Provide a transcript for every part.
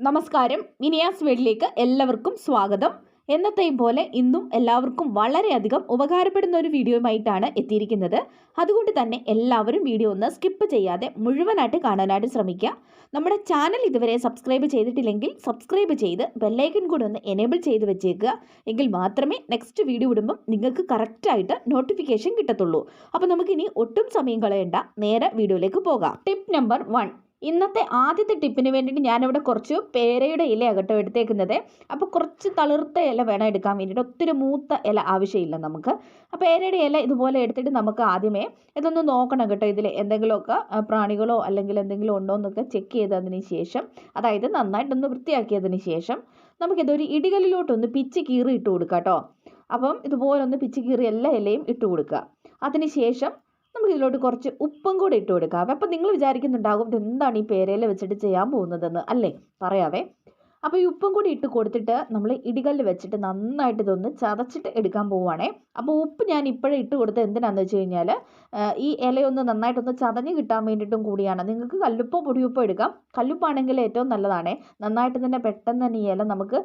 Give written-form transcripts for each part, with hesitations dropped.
നമസ്കാരം. മിനിയാസ് വീട്ടിലേക്ക് എല്ലാവർക്കും സ്വാഗതം. എന്നത്തെയും പോലെ ഇന്നും എല്ലാവർക്കും വളരെയധികം ഉപകാരപ്പെടുന്ന ഒരു വീഡിയോയുമായിട്ടാണ് എത്തിയിരിക്കുന്നത്. അതുകൊണ്ട് തന്നെ എല്ലാവരും വീഡിയോ ഒന്ന് സ്കിപ്പ് ചെയ്യാതെ മുഴുവനായിട്ട് കാണാനായിട്ട് ശ്രമിക്കുക. നമ്മുടെ ചാനൽ ഇതുവരെ സബ്സ്ക്രൈബ് ചെയ്തിട്ടില്ലെങ്കിൽ സബ്സ്ക്രൈബ് ചെയ്ത് ബെല്ലൈക്കൺ കൂടി ഒന്ന് എനേബിൾ ചെയ്ത് വെച്ചേക്കുക. എങ്കിൽ മാത്രമേ നെക്സ്റ്റ് വീഡിയോ ഇടുമ്പം നിങ്ങൾക്ക് കറക്റ്റായിട്ട് നോട്ടിഫിക്കേഷൻ കിട്ടത്തുള്ളൂ. അപ്പോൾ നമുക്കിനി ഒട്ടും സമയം കളയണ്ട, നേരെ വീഡിയോയിലേക്ക് പോകാം. Tip number 1. ഇന്നത്തെ ആദ്യത്തെ ടിപ്പിന് വേണ്ടിയിട്ട് ഞാനിവിടെ കുറച്ച് പേരയുടെ ഇലയാണ് കേട്ടോ എടുത്തേക്കുന്നത്. അപ്പോൾ കുറച്ച് തളിർത്ത ഇല വേണം എടുക്കാൻ വേണ്ടിയിട്ട്, ഒത്തിരി മൂത്ത ഇല ആവശ്യമില്ല നമുക്ക്. അപ്പോൾ പേരയുടെ ഇല ഇതുപോലെ എടുത്തിട്ട് നമുക്ക് ആദ്യമേ ഇതൊന്ന് നോക്കണം കേട്ടോ, ഇതിൽ എന്തെങ്കിലുമൊക്കെ പ്രാണികളോ അല്ലെങ്കിൽ എന്തെങ്കിലും ഉണ്ടോ എന്നൊക്കെ ചെക്ക് ചെയ്തതിന് ശേഷം, അതായത് നന്നായിട്ടൊന്ന് വൃത്തിയാക്കിയതിന് ശേഷം നമുക്കിതൊരു ഇടികല്ലിലോട്ടൊന്ന് പിച്ച് കീറി ഇട്ട് കൊടുക്കാം കേട്ടോ. അപ്പം ഇതുപോലൊന്ന് പിച്ച് കീറി എല്ലാ ഇലയും ഇട്ട് കൊടുക്കുക. അതിന് ശേഷം നമുക്ക് ഇതിലോട്ട് കുറച്ച് ഉപ്പും കൂടെ ഇട്ട് കൊടുക്കാം. അപ്പം നിങ്ങൾ വിചാരിക്കുന്നുണ്ടാകും ഇതെന്താണ് ഈ പേരയില വെച്ചിട്ട് ചെയ്യാൻ പോകുന്നതെന്ന് അല്ലേ? പറയാവേ. അപ്പോൾ ഈ ഉപ്പും കൂടി ഇട്ട് കൊടുത്തിട്ട് നമ്മൾ ഇടികല്ല് വെച്ചിട്ട് നന്നായിട്ട് ഇതൊന്ന് ചതച്ചിട്ട് എടുക്കാൻ പോവുകയാണേ. അപ്പോൾ ഉപ്പ് ഞാൻ ഇപ്പോഴേ ഇട്ട് കൊടുത്തത് എന്തിനാണെന്ന് വെച്ച് കഴിഞ്ഞാൽ ഈ ഇലയൊന്ന് നന്നായിട്ടൊന്ന് ചതഞ്ഞ് കിട്ടാൻ വേണ്ടിയിട്ടും കൂടിയാണ്. നിങ്ങൾക്ക് കല്ലുപ്പോ പൊടിയുപ്പോ എടുക്കാം. കല്ലുപ്പാണെങ്കിൽ ഏറ്റവും നല്ലതാണേ. നന്നായിട്ട് തന്നെ പെട്ടെന്ന് തന്നെ ഈ ഇല നമുക്ക്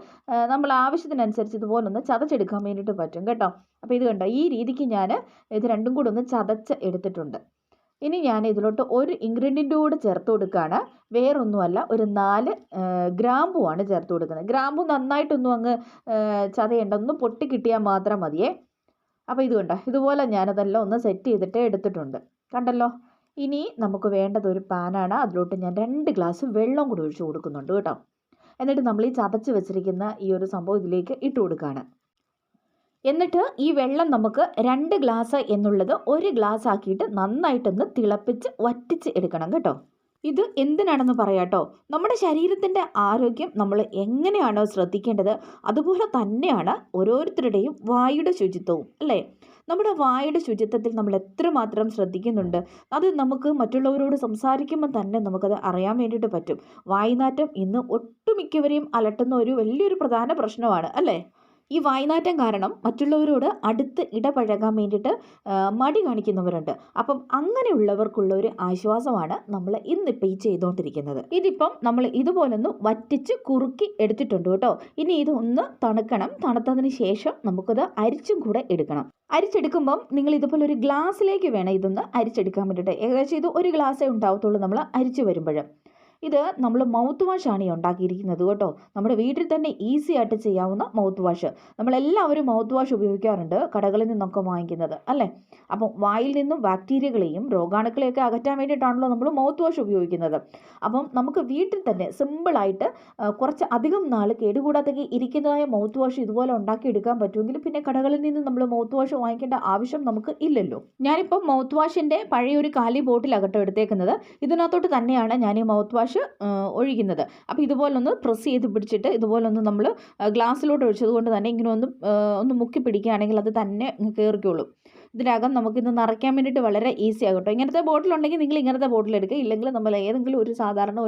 നമ്മൾ ആവശ്യത്തിനനുസരിച്ച് ഇതുപോലൊന്ന് ചതച്ചെടുക്കാൻ വേണ്ടിയിട്ട് പറ്റും കേട്ടോ. അപ്പോൾ ഇത് കണ്ടോ, ഈ രീതിക്ക് ഞാൻ ഇത് രണ്ടും കൂടെ ഒന്ന് ചതച്ച് എടുത്തിട്ടുണ്ട്. ഇനി ഞാൻ ഇതിലോട്ട് ഒരു ഇൻഗ്രീഡിയൻ്റ് കൂടെ ചേർത്ത് കൊടുക്കുകയാണ്. വേറൊന്നുമല്ല, ഒരു 4 ഗ്രാമ്പുവാണ് ചേർത്ത് കൊടുക്കുന്നത്. ഗ്രാമ്പു നന്നായിട്ടൊന്നും അങ്ങ് ചതയേണ്ട, ഒന്ന് പൊട്ടി കിട്ടിയാൽ മാത്രം മതിയേ. അപ്പോൾ ഇത് കണ്ടോ, ഇതുപോലെ ഞാനതെല്ലാം ഒന്ന് സെറ്റ് ചെയ്തിട്ട് എടുത്തിട്ടുണ്ട്. കണ്ടല്ലോ. ഇനി നമുക്ക് വേണ്ടത് ഒരു പാനാണ്. അതിലോട്ട് ഞാൻ 2 ഗ്ലാസ് വെള്ളം കൂടി ഒഴിച്ച് കൊടുക്കുന്നുണ്ട് കേട്ടോ. എന്നിട്ട് നമ്മൾ ഈ ചതച്ച് വെച്ചിരിക്കുന്ന ഈ ഒരു സംഭവം ഇതിലേക്ക് ഇട്ട് കൊടുക്കുകയാണ്. എന്നിട്ട് ഈ വെള്ളം നമുക്ക് 2 ഗ്ലാസ് എന്നുള്ളത് 1 ഗ്ലാസ് ആക്കിയിട്ട് നന്നായിട്ടൊന്ന് തിളപ്പിച്ച് വറ്റിച്ച് എടുക്കണം കേട്ടോ. ഇത് എന്തിനാണെന്ന് പറയാട്ടോ, നമ്മുടെ ശരീരത്തിൻ്റെ ആരോഗ്യം നമ്മൾ എങ്ങനെയാണോ ശ്രദ്ധിക്കേണ്ടത് അതുപോലെ തന്നെയാണ് ഓരോരുത്തരുടെയും വായുടെ ശുചിത്വവും അല്ലേ? നമ്മുടെ വായുടെ ശുചിത്വത്തിൽ നമ്മൾ എത്രമാത്രം ശ്രദ്ധിക്കുന്നുണ്ട്, അത് നമുക്ക് മറ്റുള്ളവരോട് സംസാരിക്കുമ്പോൾ തന്നെ നമുക്കത് അറിയാൻ വേണ്ടിയിട്ട് പറ്റും. വായ്നാറ്റം ഇന്ന് ഒട്ടുമിക്കവരെയും അലട്ടുന്ന ഒരു വലിയൊരു പ്രധാന പ്രശ്നമാണ് അല്ലേ? ഈ വായ്നാറ്റം കാരണം മറ്റുള്ളവരോട് അടുത്ത് ഇടപഴകാൻ വേണ്ടിയിട്ട് മടി കാണിക്കുന്നവരുണ്ട്. അപ്പം അങ്ങനെയുള്ളവർക്കുള്ള ഒരു ആശ്വാസമാണ് നമ്മൾ ഇന്നിപ്പോൾ ഈ ചെയ്തുകൊണ്ടിരിക്കുന്നത്. ഇതിപ്പം നമ്മൾ ഇതുപോലൊന്ന് വറ്റിച്ച് കുറുക്കി എടുത്തിട്ടുണ്ട് കേട്ടോ. ഇനി ഇതൊന്ന് തണുക്കണം. തണുത്തതിന് ശേഷം നമുക്കത് അരിച്ചും കൂടെ എടുക്കണം. അരിച്ചെടുക്കുമ്പം നിങ്ങൾ ഇതുപോലെ ഒരു ഗ്ലാസ്സിലേക്ക് വേണം ഇതൊന്ന് അരിച്ചെടുക്കാൻ വേണ്ടിയിട്ട്. ഏകദേശം ഇത് 1 ഗ്ലാസ്സേ ഉണ്ടാവത്തുള്ളൂ നമ്മൾ അരിച്ചു വരുമ്പോൾ. ഇത് നമ്മൾ മൗത്ത് വാഷാണ് ഈ ഉണ്ടാക്കിയിരിക്കുന്നത് കേട്ടോ. നമ്മുടെ വീട്ടിൽ തന്നെ ഈസി ആയിട്ട് ചെയ്യാവുന്ന മൗത്ത് വാഷ്. നമ്മളെല്ലാവരും മൗത്ത് വാഷ് ഉപയോഗിക്കാറുണ്ട്, കടകളിൽ നിന്നൊക്കെ വാങ്ങിക്കുന്നത് അല്ലേ? അപ്പം വായിൽ നിന്നും ബാക്ടീരിയകളെയും രോഗാണുക്കളെയൊക്കെ അകറ്റാൻ വേണ്ടിയിട്ടാണല്ലോ നമ്മൾ മൗത്ത് വാഷ് ഉപയോഗിക്കുന്നത്. അപ്പം നമുക്ക് വീട്ടിൽ തന്നെ സിമ്പിളായിട്ട് കുറച്ച് അധികം നാൾ കേടുകൂടാതെ ഇരിക്കുന്നതായ മൗത്ത് വാഷ് ഇതുപോലെ ഉണ്ടാക്കിയെടുക്കാൻ പറ്റുമെങ്കിൽ പിന്നെ കടകളിൽ നിന്ന് നമ്മൾ മൗത്ത് വാഷ് വാങ്ങിക്കേണ്ട ആവശ്യം നമുക്ക് ഇല്ലല്ലോ. ഞാനിപ്പം മൗത്ത് വാഷിൻ്റെ പഴയൊരു കാലി ബോട്ടിലാകട്ടോ എടുത്തേക്കുന്നത്. ഇതിനകത്തോട്ട് തന്നെയാണ് ഞാൻ ഈ മൗത്ത് വാഷ് ഒഴിക്കുന്നത്. അപ്പോൾ ഇതുപോലൊന്ന് പ്രസ് ചെയ്ത് പിടിച്ചിട്ട് ഇതുപോലൊന്ന് നമ്മൾ ഗ്ലാസ്സിലോട്ട് ഒഴിച്ചത് കൊണ്ട് തന്നെ ഇങ്ങനെ ഒന്ന് മുക്കി പിടിക്കുകയാണെങ്കിൽ അത് തന്നെ കയറിക്കോളും. ഇതിനകം നമുക്കിന്ന് നിറയ്ക്കാൻ വേണ്ടിയിട്ട് വളരെ ഈസി ആകട്ടോ. ഇങ്ങനത്തെ ബോട്ടിലുണ്ടെങ്കിൽ നിങ്ങൾ ഇങ്ങനത്തെ ബോട്ടിൽ എടുക്കുക. ഇല്ലെങ്കിൽ നമ്മൾ ഏതെങ്കിലും ഒരു സാധാരണ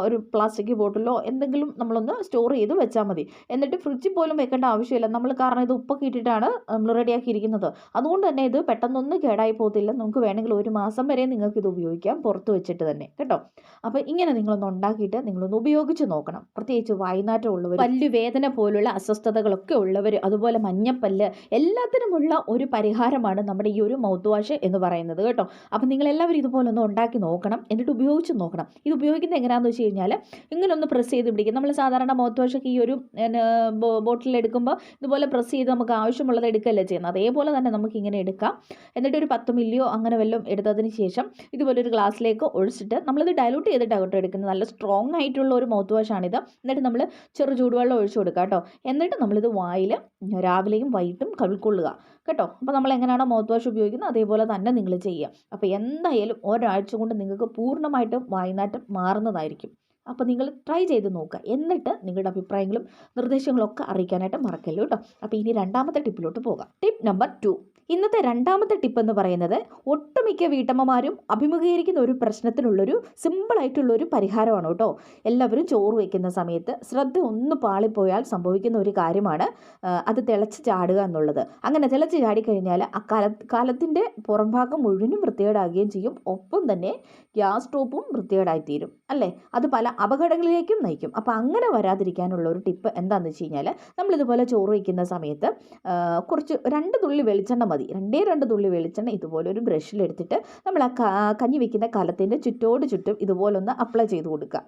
ഒരു പ്ലാസ്റ്റിക് ബോട്ടിലോ എന്തെങ്കിലും നമ്മളൊന്ന് സ്റ്റോർ ചെയ്ത് വെച്ചാൽ മതി. എന്നിട്ട് ഫ്രിഡ്ജിൽ പോലും വെക്കേണ്ട ആവശ്യമില്ല നമ്മൾ, കാരണം ഇത് ഉപ്പൊക്കെ ഇട്ടിട്ടാണ് നമ്മൾ റെഡിയാക്കിയിരിക്കുന്നത്. അതുകൊണ്ട് തന്നെ ഇത് പെട്ടെന്നൊന്നും കേടായി പോകത്തില്ല. നമുക്ക് വേണമെങ്കിൽ 1 മാസം വരെ നിങ്ങൾക്ക് ഇത് ഉപയോഗിക്കാം, പുറത്ത് വെച്ചിട്ട് തന്നെ കേട്ടോ. അപ്പോൾ ഇങ്ങനെ നിങ്ങളൊന്ന് ഉണ്ടാക്കിയിട്ട് നിങ്ങളൊന്ന് ഉപയോഗിച്ച് നോക്കണം. പ്രത്യേകിച്ച് വായ്നാറ്റം ഉള്ളവർ, പല്ല് വേദന പോലുള്ള അസ്വസ്ഥതകളൊക്കെ ഉള്ളവർ, അതുപോലെ മഞ്ഞപ്പല്ല്, എല്ലാത്തിനുമുള്ള ഒരു പരിഹാരമാണ് നമ്മുടെ ഈ ഒരു മൗത്ത് വാഷ് എന്ന് പറയുന്നത് കേട്ടോ. അപ്പം നിങ്ങളെല്ലാവരും ഇതുപോലെ ഒന്ന് ഉണ്ടാക്കി നോക്കണം, എന്നിട്ട് ഉപയോഗിച്ച് നോക്കണം. ഇത് ഉപയോഗിക്കുന്നത് എങ്ങനെയാണെന്ന് വെച്ച് കഴിഞ്ഞാൽ ഇങ്ങനെ ഒന്ന് പ്രസ് ചെയ്ത് പിടിക്കും. നമ്മൾ സാധാരണ മൗത്ത് വാഷൊക്കെ ഈ ഒരു ബോട്ടിൽ എടുക്കുമ്പോൾ ഇതുപോലെ പ്രസ് ചെയ്ത് നമുക്ക് ആവശ്യമുള്ളത് എടുക്കുകയല്ലേ ചെയ്യുന്നത്. അതേപോലെ തന്നെ നമുക്ക് ഇങ്ങനെ എടുക്കാം. എന്നിട്ട് ഒരു 10 മില്ലിയോ അങ്ങനെ വല്ലതും എടുത്തതിന് ശേഷം ഇതുപോലെ ഒരു ഗ്ലാസ്സിലേക്ക് ഒഴിച്ചിട്ട് നമ്മളിത് ഡയലൂട്ട് ചെയ്തിട്ട് അകട്ടോ എടുക്കുന്നത്. നല്ല സ്ട്രോങ് ആയിട്ടുള്ള ഒരു മൗത്ത് വാഷാണിത്. എന്നിട്ട് നമ്മൾ ചെറു ചൂടുവെള്ളം ഒഴിച്ചു കൊടുക്കുക കേട്ടോ. എന്നിട്ട് നമ്മളിത് വായിൽ രാവിലെയും വൈകിട്ടും കവിൾക്കൊള്ളുക കേട്ടോ. അപ്പോൾ നമ്മൾ എങ്ങനെയാണോ മൗത്ത് വാഷ് ഉപയോഗിക്കുന്നത് അതേപോലെ തന്നെ നിങ്ങൾ ചെയ്യുക. അപ്പോൾ എന്തായാലും ഒരാഴ്ച കൊണ്ട് നിങ്ങൾക്ക് പൂർണ്ണമായിട്ടും വായ്നാറ്റം മാറുന്നതായിരിക്കും. അപ്പോൾ നിങ്ങൾ ട്രൈ ചെയ്ത് നോക്കുക. എന്നിട്ട് നിങ്ങളുടെ അഭിപ്രായങ്ങളും നിർദ്ദേശങ്ങളും ഒക്കെ അറിയിക്കാനായിട്ട് മറക്കല്ലോ കേട്ടോ. അപ്പോൾ ഇനി രണ്ടാമത്തെ ടിപ്പിലോട്ട് പോകാം. Tip number 2. ഇന്നത്തെ രണ്ടാമത്തെ ടിപ്പ് എന്ന് പറയുന്നത് ഒട്ടുമിക്ക വീട്ടമ്മമാരും അഭിമുഖീകരിക്കുന്ന ഒരു പ്രശ്നത്തിനുള്ളൊരു സിമ്പിളായിട്ടുള്ളൊരു പരിഹാരമാണ് കേട്ടോ. എല്ലാവരും ചോറ് വയ്ക്കുന്ന സമയത്ത് ശ്രദ്ധ ഒന്ന് പാളിപ്പോയാൽ സംഭവിക്കുന്ന ഒരു കാര്യമാണ് അത് തിളച്ച് ചാടുക എന്നുള്ളത്. അങ്ങനെ തിളച്ച് ചാടിക്കഴിഞ്ഞാൽ ആ കാലത്തിൻ്റെ പുറം ഭാഗം മുഴുവനും വൃത്തികേടാകുകയും ചെയ്യും. ഒപ്പം തന്നെ ഗ്യാസ് സ്റ്റോപ്പും വൃത്തികേടായിത്തീരും അല്ലേ. അത് പല അപകടങ്ങളിലേക്കും നയിക്കും. അപ്പോൾ അങ്ങനെ വരാതിരിക്കാനുള്ള ഒരു ടിപ്പ് എന്താണെന്ന് വെച്ച് കഴിഞ്ഞാൽ, നമ്മളിതുപോലെ ചോറ് വയ്ക്കുന്ന സമയത്ത് കുറച്ച് 2 തുള്ളി വെളിച്ചെണ്ണ മതി. 2 തുള്ളി വെളിച്ചെണ്ണ ഇതുപോലെ ഒരു ബ്രഷിലെടുത്തിട്ട് നമ്മൾ ആ കഞ്ഞി വെക്കുന്ന കലത്തിൻ്റെ ചുറ്റും ഇതുപോലൊന്ന് അപ്ലൈ ചെയ്ത് കൊടുക്കുക.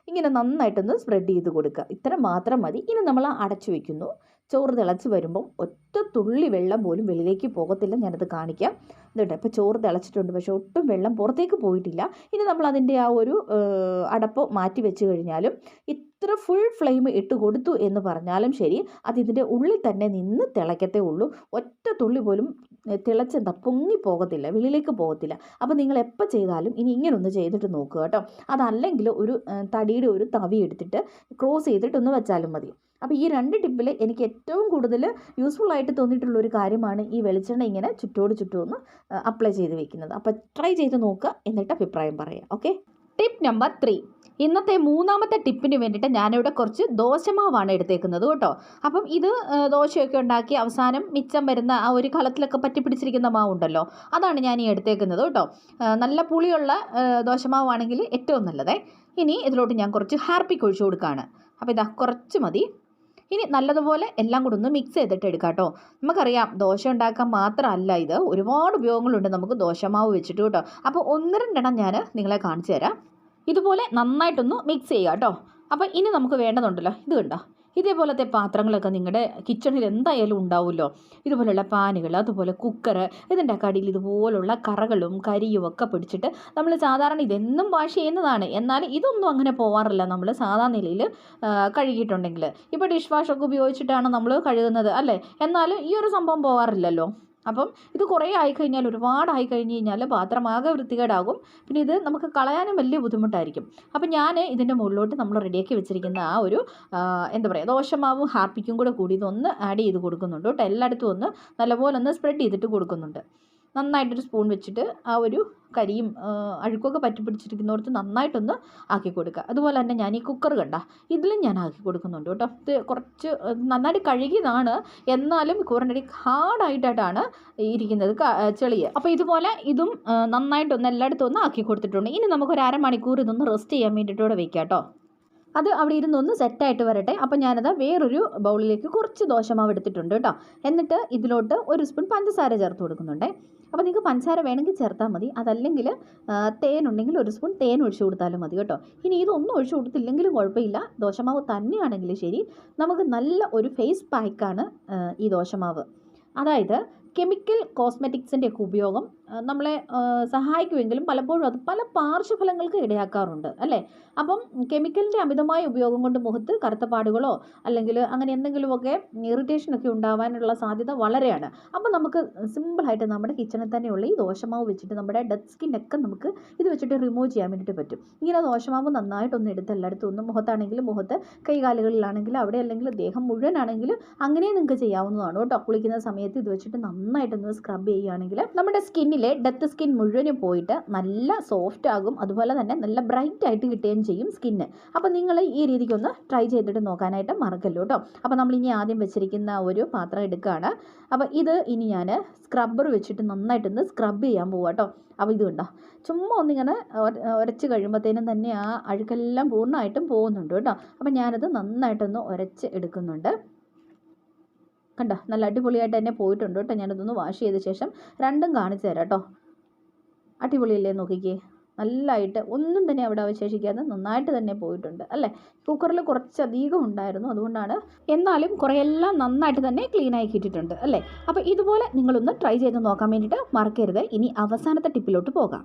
ഇങ്ങനെ നന്നായിട്ടൊന്ന് സ്പ്രെഡ് ചെയ്ത് കൊടുക്കുക. ഇത്ര മാത്രം മതി. ഇനി നമ്മൾ അടച്ചു വയ്ക്കുന്നു. ചോറ് തിളച്ച് വരുമ്പം ഒറ്റ തുള്ളി വെള്ളം പോലും വെളിയിലേക്ക് പോകത്തില്ല. ഞാനത് കാണിക്കാം. ഇതുണ്ട്, ഇപ്പോൾ ചോറ് തിളച്ചിട്ടുണ്ട്, പക്ഷേ ഒട്ടും വെള്ളം പുറത്തേക്ക് പോയിട്ടില്ല. ഇനി നമ്മൾ അതിൻ്റെ ആ ഒരു അടപ്പ് മാറ്റി വെച്ച് കഴിഞ്ഞാലും ഇത്ര ഫുൾ ഫ്ലെയിം ഇട്ട് കൊടുത്തു എന്ന് പറഞ്ഞാലും ശരി, അതിൻ്റെ ഉള്ളിൽ തന്നെ നിന്ന് തിളയ്ക്കത്തേ ഉള്ളൂ. ഒറ്റ തുള്ളി പോലും തിളച്ചെന്താ പൊങ്ങി പോകത്തില്ല, വെളിയിലേക്ക് പോകത്തില്ല. അപ്പോൾ നിങ്ങൾ എപ്പോൾ ചെയ്താലും ഇനി ഇങ്ങനെ ഒന്ന് ചെയ്തിട്ട് നോക്കുക കേട്ടോ. അതല്ലെങ്കിൽ ഒരു തടിയുടെ ഒരു തവി എടുത്തിട്ട് ക്രോസ് ചെയ്തിട്ടൊന്ന് വെച്ചാലും മതി. അപ്പോൾ ഈ 2 ടിപ്പിൽ എനിക്ക് ഏറ്റവും കൂടുതൽ യൂസ്ഫുൾ ആയിട്ട് തോന്നിയിട്ടുള്ള ഒരു കാര്യമാണ് ഈ വെളിച്ചെണ്ണ ഇങ്ങനെ ചുറ്റും ഒന്ന് അപ്ലൈ ചെയ്ത് വെക്കുന്നത്. അപ്പോൾ ട്രൈ ചെയ്ത് നോക്കുക, എന്നിട്ട് അഭിപ്രായം പറയാം. ഓക്കെ. Tip number 3. ഇന്നത്തെ 3ാമത്തെ ടിപ്പിന് വേണ്ടിയിട്ട് ഞാനിവിടെ കുറച്ച് ദോശമാവാണ് എടുത്തേക്കുന്നത് കേട്ടോ. അപ്പം ഇത് ദോശയൊക്കെ ഉണ്ടാക്കി അവസാനം മിച്ചം വരുന്ന ആ ഒരു കലത്തിലൊക്കെ പറ്റിപ്പിടിച്ചിരിക്കുന്ന മാവുണ്ടല്ലോ, അതാണ് ഞാൻ ഈ എടുത്തേക്കുന്നത് കേട്ടോ. നല്ല പുളിയുള്ള ദോശമാവാണെങ്കിൽ ഏറ്റവും നല്ലതേ. ഇനി ഇതിലോട്ട് ഞാൻ കുറച്ച് ഹാർപ്പിക്ക് ഒഴിച്ചു കൊടുക്കുകയാണ്. അപ്പോൾ ഇതാ കുറച്ച് മതി. ഇനി നല്ലതുപോലെ എല്ലാം കൂടെ ഒന്ന് മിക്സ് ചെയ്തിട്ട് എടുക്കാം കേട്ടോ. നമുക്കറിയാം ദോശ ഉണ്ടാക്കാൻ മാത്രമല്ല ഇത്, ഒരുപാട് ഉപയോഗങ്ങളുണ്ട് നമുക്ക് ദോശമാവ് വെച്ചിട്ട് കേട്ടോ. അപ്പോൾ 1-2 ഞാൻ നിങ്ങളെ കാണിച്ചു തരാം. ഇതുപോലെ നന്നായിട്ടൊന്ന് മിക്സ് ചെയ്യുക കേട്ടോ. അപ്പോൾ ഇനി നമുക്ക് വേണ്ടതുണ്ടല്ലോ, ഇത് കണ്ടോ, ഇതേപോലത്തെ പാത്രങ്ങളൊക്കെ നിങ്ങളുടെ കിച്ചണിൽ എന്തായാലും ഉണ്ടാവുമല്ലോ. ഇതുപോലുള്ള പാനുകൾ, അതുപോലെ കുക്കർ, ഇതിൻ്റെ അടിയിൽ ഇതുപോലുള്ള കറകളും കരിയും ഒക്കെ പിടിച്ചിട്ട് നമ്മൾ സാധാരണ ഇതെന്നും വാഷ് ചെയ്യുന്നതാണ്. എന്നാൽ ഇതൊന്നും അങ്ങനെ പോവാറില്ല നമ്മൾ സാധാ നിലയിൽ കഴുകിയിട്ടുണ്ടെങ്കിൽ. ഇപ്പോൾ ഡിഷ് വാഷൊക്കെ ഉപയോഗിച്ചിട്ടാണ് നമ്മൾ കഴുകുന്നത് അല്ലേ. എന്നാലും ഈ ഒരു സംഭവം പോവാറില്ലല്ലോ. അപ്പം ഇത് കുറേ ആയിക്കഴിഞ്ഞാൽ, ഒരുപാടായി കഴിഞ്ഞ് കഴിഞ്ഞാൽ പാത്രമാകെ വൃത്തികേടാകും. പിന്നെ ഇത് നമുക്ക് കളയാനും വലിയ ബുദ്ധിമുട്ടായിരിക്കും. അപ്പം ഞാൻ ഇതിൻ്റെ മുകളിലോട്ട് നമ്മൾ റെഡിയാക്കി വെച്ചിരിക്കുന്ന ആ ഒരു എന്താ പറയുക, ദോശമാവും ഹാർപ്പിക്കും കൂടി ഇതൊന്ന് ആഡ് ചെയ്ത് കൊടുക്കുന്നുണ്ട് കേട്ടോ. എല്ലായിടത്തും ഒന്ന് നല്ലപോലെ ഒന്ന് സ്പ്രെഡ് ചെയ്തിട്ട് കൊടുക്കുന്നുണ്ട്. നന്നായിട്ടൊരു സ്പൂൺ വെച്ചിട്ട് ആ ഒരു കരിയും അഴുക്കൊക്കെ പറ്റി പിടിച്ചിരിക്കുന്നിടത്ത് നന്നായിട്ടൊന്ന് ആക്കി കൊടുക്കുക. അതുപോലെ തന്നെ ഞാൻ ഈ കുക്കർ കണ്ട ഇതിലും ഞാൻ ആക്കി കൊടുക്കുന്നുണ്ട് കേട്ടോ. ഇത് കുറച്ച് നന്നായിട്ട് കഴുകിയതാണ്, എന്നാലും കുക്കറിൻ്റെ ഹാർഡായിട്ടാണ് ഇരിക്കുന്നത് ചെളിയെ. അപ്പോൾ ഇതുപോലെ ഇതും നന്നായിട്ടൊന്ന് എല്ലായിടത്തും ഒന്ന് ആക്കി കൊടുത്തിട്ടുണ്ട്. ഇനി നമുക്കൊരു 1/2 മണിക്കൂർ ഇതൊന്ന് റെസ്റ്റ് ചെയ്യാൻ വേണ്ടിയിട്ട് ഇവിടെ വയ്ക്കാം കേട്ടോ. അത് അവിടെ ഇരുന്നൊന്ന് സെറ്റായിട്ട് വരട്ടെ. അപ്പോൾ ഞാനത് വേറൊരു ബൗളിലേക്ക് കുറച്ച് ദോശമാവ് എടുത്തിട്ടുണ്ട് കേട്ടോ. എന്നിട്ട് ഇതിലോട്ട് 1 സ്പൂൺ പഞ്ചസാര ചേർത്ത് കൊടുക്കുന്നുണ്ട്. അപ്പോൾ നിങ്ങൾക്ക് പഞ്ചസാര വേണമെങ്കിൽ ചേർത്താൽ മതി. അതല്ലെങ്കിൽ തേനുണ്ടെങ്കിൽ 1 സ്പൂൺ തേൻ ഒഴിച്ചു കൊടുത്താലും മതി കേട്ടോ. ഇനി ഇതൊന്നും ഒഴിച്ചു കൊടുത്തില്ലെങ്കിലും കുഴപ്പമില്ല, ദോശമാവ് തന്നെയാണെങ്കിലും ശരി. നമുക്ക് നല്ല ഒരു ഫേസ് പാക്കാണ് ഈ ദോശമാവ്. അതായത് കെമിക്കൽ കോസ്മെറ്റിക്സിൻ്റെ ഒക്കെ ഉപയോഗം നമ്മളെ സഹായിക്കുമെങ്കിലും പലപ്പോഴും അത് പല പാർശ്വഫലങ്ങൾക്ക് ഇടയാക്കാറുണ്ട് അല്ലേ. അപ്പം കെമിക്കലിൻ്റെ അമിതമായ ഉപയോഗം കൊണ്ട് മുഖത്ത് കറുത്ത പാടുകളോ അല്ലെങ്കിൽ അങ്ങനെ എന്തെങ്കിലുമൊക്കെ ഇറിറ്റേഷനൊക്കെ ഉണ്ടാവാനുള്ള സാധ്യത വളരെയാണ്. അപ്പം നമുക്ക് സിമ്പിളായിട്ട് നമ്മുടെ കിച്ചണിൽ തന്നെയുള്ള ഈ ദോശമാവ് വെച്ചിട്ട് നമ്മുടെ ഡെഡ് സ്കിന്നൊക്കെ നമുക്ക് ഇത് വെച്ചിട്ട് റിമൂവ് ചെയ്യാൻ വേണ്ടിയിട്ട് പറ്റും. ഇങ്ങനെ ദോശമാവ് നന്നായിട്ടൊന്ന് എടുത്ത് എല്ലായിടത്തും ഒന്ന്, മുഖത്താണെങ്കിലും മുഖത്ത്, കൈകാലുകളിലാണെങ്കിലും അവിടെ, അല്ലെങ്കിൽ ദേഹം മുഴുവനാണെങ്കിലും അങ്ങനെ നിങ്ങൾക്ക് ചെയ്യാവുന്നതാണ് കേട്ടോ. കുളിക്കുന്ന സമയത്ത് ഇത് വെച്ചിട്ട് നന്നായിട്ടൊന്ന് സ്ക്രബ് ചെയ്യുകയാണെങ്കിൽ നമ്മുടെ സ്കിന്നിലെ ഡെത്ത് സ്കിൻ മുഴുവനും പോയിട്ട് നല്ല സോഫ്റ്റ് ആകും. അതുപോലെ തന്നെ നല്ല ബ്രൈറ്റ് ആയിട്ട് കിട്ടുകയും ചെയ്യും സ്കിന്ന്. അപ്പോൾ നിങ്ങൾ ഈ രീതിക്കൊന്ന് ട്രൈ ചെയ്തിട്ട് നോക്കാനായിട്ട് മറക്കല്ലോ കേട്ടോ. അപ്പോൾ നമ്മളിനി ആദ്യം വെച്ചിരിക്കുന്ന ഒരു പാത്രം എടുക്കുകയാണ്. അപ്പോൾ ഇത് ഇനി ഞാൻ സ്ക്രബ്ബർ വെച്ചിട്ട് നന്നായിട്ടൊന്ന് സ്ക്രബ് ചെയ്യാൻ പോവാം കേട്ടോ. അപ്പോൾ ഇത് കണ്ടോ, ചുമ്മാ ഒന്നിങ്ങനെ ഉരച്ച് കഴിയുമ്പോഴത്തേനും തന്നെ ആ അഴുക്കെല്ലാം പൂർണ്ണമായിട്ടും പോകുന്നുണ്ട് കേട്ടോ. അപ്പോൾ ഞാനത് നന്നായിട്ടൊന്ന് ഉരച്ച് എടുക്കുന്നുണ്ട്. കണ്ടോ, നല്ല അടിപൊളിയായിട്ട് തന്നെ പോയിട്ടുണ്ട് കേട്ടോ. ഞാനതൊന്ന് വാഷ് ചെയ്ത ശേഷം രണ്ടും കാണിച്ചു തരാം കേട്ടോ. അടിപൊളിയല്ലേ, നോക്കിക്കേ, നല്ലതായിട്ട് ഒന്നും തന്നെ അവിടെ അവശേഷിക്കാതെ നന്നായിട്ട് തന്നെ പോയിട്ടുണ്ട് അല്ലേ. കുക്കറിൽ കുറച്ചധികം ഉണ്ടായിരുന്നു, അതുകൊണ്ടാണ്. എന്നാലും കുറേയെല്ലാം നന്നായിട്ട് തന്നെ ക്ലീനായി കിട്ടിയിട്ടുണ്ട് അല്ലേ. അപ്പോൾ ഇതുപോലെ നിങ്ങളൊന്ന് ട്രൈ ചെയ്ത് നോക്കാൻ വേണ്ടിയിട്ട് മറക്കരുത്. ഇനി അവസാനത്തെ ടിപ്പിലോട്ട് പോകാം.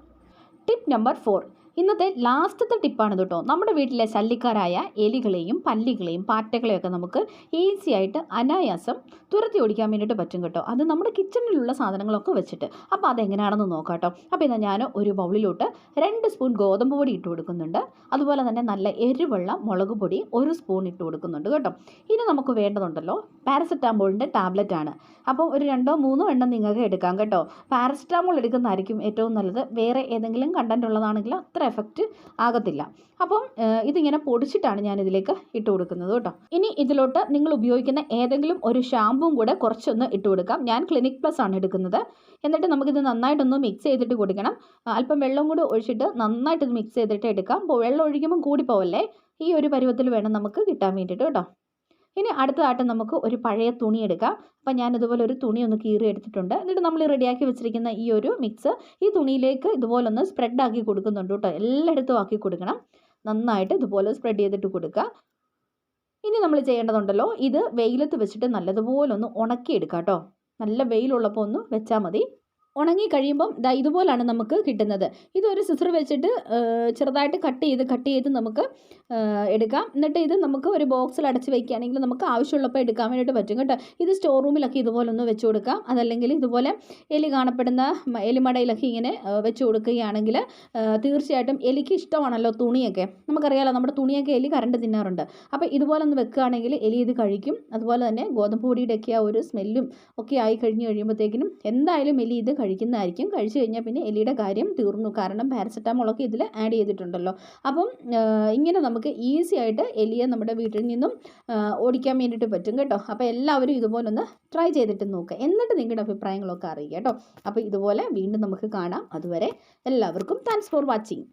Tip number 4. ഇന്നത്തെ ലാസ്റ്റത്തെ ടിപ്പാണ് കേട്ടോ. നമ്മുടെ വീട്ടിലെ ശല്യക്കാരായ എലികളെയും പല്ലികളെയും പാറ്റകളെയൊക്കെ നമുക്ക് ഈസി ആയിട്ട് അനായാസം തുരത്തി ഓടിക്കാൻ വേണ്ടിയിട്ട് പറ്റും കേട്ടോ. അത് നമ്മുടെ കിച്ചണിലുള്ള സാധനങ്ങളൊക്കെ വെച്ചിട്ട്. അപ്പോൾ അതെങ്ങനെയാണെന്ന് നോക്കാം കേട്ടോ. അപ്പോൾ ഇന്ന് ഞാൻ ഒരു ബൗളിലോട്ട് 2 സ്പൂൺ ഗോതമ്പ് പൊടി ഇട്ട് കൊടുക്കുന്നുണ്ട്. അതുപോലെ തന്നെ നല്ല എരിവുള്ള മുളക് പൊടി 1 സ്പൂൺ ഇട്ട് കൊടുക്കുന്നുണ്ട് കേട്ടോ. ഇനി നമുക്ക് വേണ്ടതുണ്ടല്ലോ പാരസെറ്റാമോളിൻ്റെ ടാബ്ലറ്റ് ആണ്. അപ്പോൾ ഒരു 2-3 എണ്ണം നിങ്ങൾക്ക് എടുക്കാം കേട്ടോ. പാരസെറ്റാമോൾ എടുക്കുന്നതായിരിക്കും ഏറ്റവും നല്ലത്. വേറെ ഏതെങ്കിലും കണ്ടൻറ്റ് ഉള്ളതാണെങ്കിൽ അത്ര എഫക്റ്റ് ആകത്തില്ല. അപ്പം ഇതിങ്ങനെ പൊടിച്ചിട്ടാണ് ഞാൻ ഇതിലേക്ക് ഇട്ട് കൊടുക്കുന്നത് കേട്ടോ. ഇനി ഇതിലോട്ട് നിങ്ങൾ ഉപയോഗിക്കുന്ന ഏതെങ്കിലും ഒരു ഷാമ്പും കൂടെ കുറച്ചൊന്ന് ഇട്ട് കൊടുക്കാം. ഞാൻ ക്ലിനിക് പ്ലസ് ആണ് എടുക്കുന്നത്. എന്നിട്ട് നമുക്കിത് നന്നായിട്ടൊന്ന് മിക്സ് ചെയ്തിട്ട് കൊടുക്കണം. അല്പം വെള്ളം കൂടി ഒഴിച്ചിട്ട് നന്നായിട്ട് ഇത് മിക്സ് ചെയ്തിട്ട് എടുക്കാം. അപ്പോൾ വെള്ളം ഒഴിക്കുമ്പോൾ കൂടി പോവല്ലേ. ഈ ഒരു പരുവത്തിൽ വേണം നമുക്ക് കിട്ടാൻ വേണ്ടിയിട്ട് കേട്ടോ. ഇനി അടുത്തതായിട്ട് നമുക്ക് ഒരു പഴയ തുണി എടുക്കാം. അപ്പം ഞാനിതുപോലെ ഒരു തുണി ഒന്ന് കീറി എടുത്തിട്ടുണ്ട്. എന്നിട്ട് നമ്മൾ റെഡിയാക്കി വെച്ചിരിക്കുന്ന ഈ ഒരു മിക്സ് ഈ തുണിയിലേക്ക് ഇതുപോലെ ഒന്ന് സ്പ്രെഡ് ആക്കി കൊടുക്കുന്നുണ്ട് കേട്ടോ. എല്ലായിടത്തും ആക്കി കൊടുക്കണം. നന്നായിട്ട് ഇതുപോലെ സ്പ്രെഡ് ചെയ്തിട്ട് കൊടുക്കുക. ഇനി നമ്മൾ ചെയ്യേണ്ടതുണ്ടല്ലോ, ഇത് വെയിലത്ത് വെച്ചിട്ട് നല്ലതുപോലെ ഒന്ന് ഉണക്കിയെടുക്കാം കേട്ടോ. നല്ല വെയിലുള്ളപ്പോൾ ഒന്ന് വെച്ചാൽ മതി. ഉണങ്ങി കഴിയുമ്പം ഇതുപോലാണ് നമുക്ക് കിട്ടുന്നത്. ഇതൊരു സിസർ വെച്ചിട്ട് ചെറുതായിട്ട് കട്ട് ചെയ്ത് നമുക്ക് എടുക്കാം. എന്നിട്ട് ഇത് നമുക്ക് ഒരു ബോക്സിൽ അടച്ച് വയ്ക്കുകയാണെങ്കിൽ നമുക്ക് ആവശ്യമുള്ളപ്പോൾ എടുക്കാൻ വേണ്ടിയിട്ട് പറ്റും കേട്ടോ. ഇത് സ്റ്റോർ റൂമിലൊക്കെ ഇതുപോലെ ഒന്ന് വെച്ച് കൊടുക്കാം. അതല്ലെങ്കിൽ ഇതുപോലെ എലി കാണപ്പെടുന്ന എലിമടയിലൊക്കെ ഇങ്ങനെ വെച്ച് കൊടുക്കുകയാണെങ്കിൽ തീർച്ചയായിട്ടും എലിക്ക് ഇഷ്ടമാണല്ലോ തുണിയൊക്കെ. നമുക്കറിയാമല്ലോ നമ്മുടെ തുണിയൊക്കെ എലി കരണ്ട് തിന്നാറുണ്ട്. അപ്പോൾ ഇതുപോലെ ഒന്ന് വെക്കുകയാണെങ്കിൽ എലി ഇത് കഴിക്കും. അതുപോലെ തന്നെ ഗോതമ്പ് പൊടിയുടെയൊക്കെ ആ ഒരു സ്മെല്ലും ഒക്കെ ആയി കഴിയുമ്പോഴത്തേക്കിനും എന്തായാലും എലി ഇത് കഴിക്കുന്നതായിരിക്കും. കഴിച്ചു കഴിഞ്ഞാൽ പിന്നെ എലിയുടെ കാര്യം തീർന്നു. കാരണം പാരസെറ്റാമോളൊക്കെ ഇതിൽ ആഡ് ചെയ്തിട്ടുണ്ടല്ലോ. അപ്പം ഇങ്ങനെ നമുക്ക് ഈസി ആയിട്ട് എലിയെ നമ്മുടെ വീട്ടിൽ നിന്നും ഓടിക്കാൻ വേണ്ടിയിട്ട് പറ്റും കേട്ടോ. അപ്പോൾ എല്ലാവരും ഇതുപോലെ ഒന്ന് ട്രൈ ചെയ്തിട്ട് നോക്കുക. എന്നിട്ട് നിങ്ങളുടെ അഭിപ്രായങ്ങളൊക്കെ അറിയിക്കുക കേട്ടോ. അപ്പോൾ ഇതുപോലെ വീണ്ടും നമുക്ക് കാണാം. അതുവരെ എല്ലാവർക്കും താങ്ക്സ് ഫോർ വാച്ചിങ്.